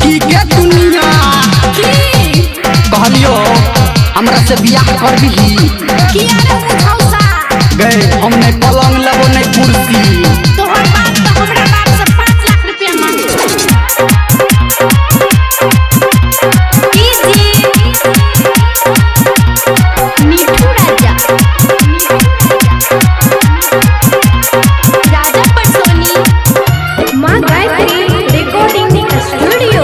लड़की के दुनिया कहलियो हमरा से बियाह करबी गए हम नहीं पलंग लेबो नहीं कुर्सी तोहर बाप तो हमरा बाप से 5 लाख रुपया मांगे मीठू राजा राजा पटसोनी मां गायत्री रिकॉर्डिंग स्टूडियो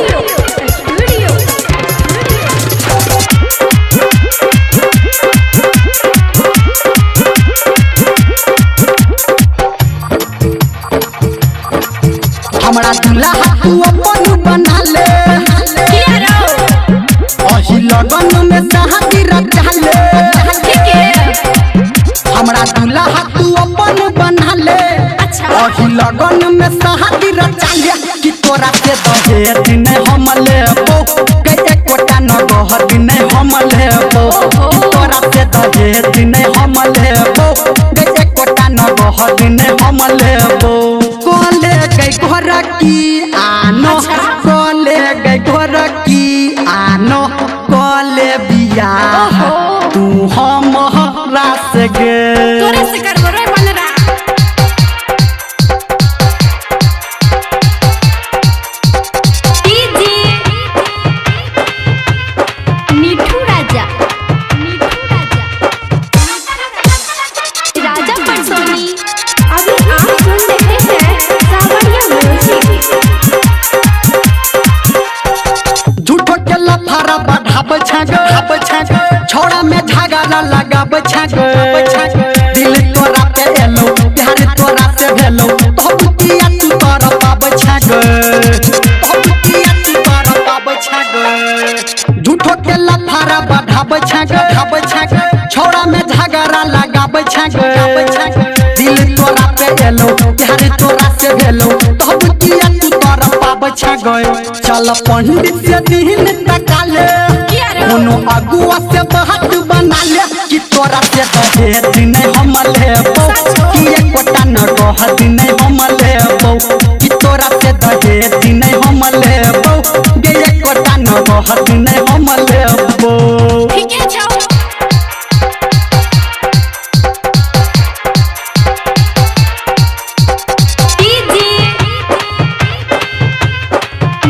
हमरा दुल्हा तू अपन बना ले अही लगन में शादी रचा ले हमरा दुल्हा तू अपन बना ले अही लगन में शादी रचा ले कि तोरा से दहेज नहीं हम लेबो के एकोटा न गहर नहीं हम लेबो तोरा से दहेज नहीं हम लेबो के एकोटा न गहर नहीं हम लेबो कोले गई घर की आनो कोले गई घर की आनो कोले बिया तू हम रास गे तोरे से करबो रे बनरा मीठू राजा राजा पटसोनी अभी आप सुन रहे हैं सावरिया म्यूजिक झूठो के लफारा बढ़ाब छाग छोड़ा में झगड़ा लगाब छाग दिल तोरा पे एलो प्यार तोरा से भेलो तो बुतिया तू तोरा पाब छाग झूठो के लफारा बढ़ाब छाग छोड़ा में झगड़ा लगाब छाग दिल तोरा पे एलो प्यार तोरा से भेलो तो बुतिया तू तोरा पाब छाग चल पंडित से दिन तकाले कोनो अगुआ से बात बना ले कि तोरा से दहेज नहीं हम लेबो कि एकोटा न गहर नहीं हम लेबो कि तोरा से दहेज नहीं हम लेबो गे एकोटा न गहर नहीं हम लेबो ठीक है जाओ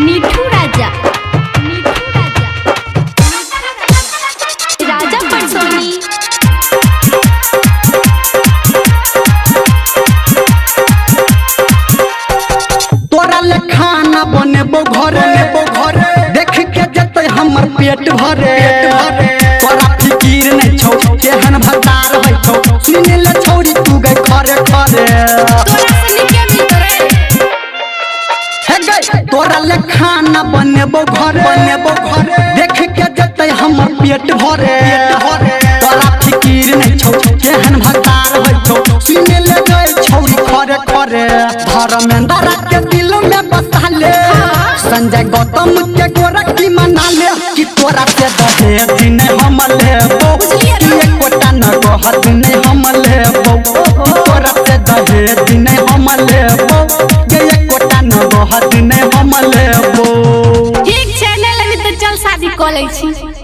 मीठू राजा राजा पटसोनी तोरा ले खाना बनेबो घरे देख के जते हमर पेट भरे तोरा फिकीर नहीं छौ केहन भंडार होइ छौ सुन ले छोरी तू गई खरे तोरा से निके मिल रे हे गई तोरा ले खाना बनेबो घरे देख के जते हमर पेट भरे तोरा फिकीर नहीं छौ केहन भंडार होइ छौ सुन ले गई छोरी खरे धर्मेंद्र के दिल में बसा ले संजय गौतम के गोरखी मना ले कि तोरा से दहेज नहीं हम लेबो कि एकोटा न गहर नहीं हम लेबो तोरा से दहेज नहीं हम लेबो कि एकोटा न गहर नहीं हम लेबो ठीक छै ले लेबी त चल शादी क लै छी।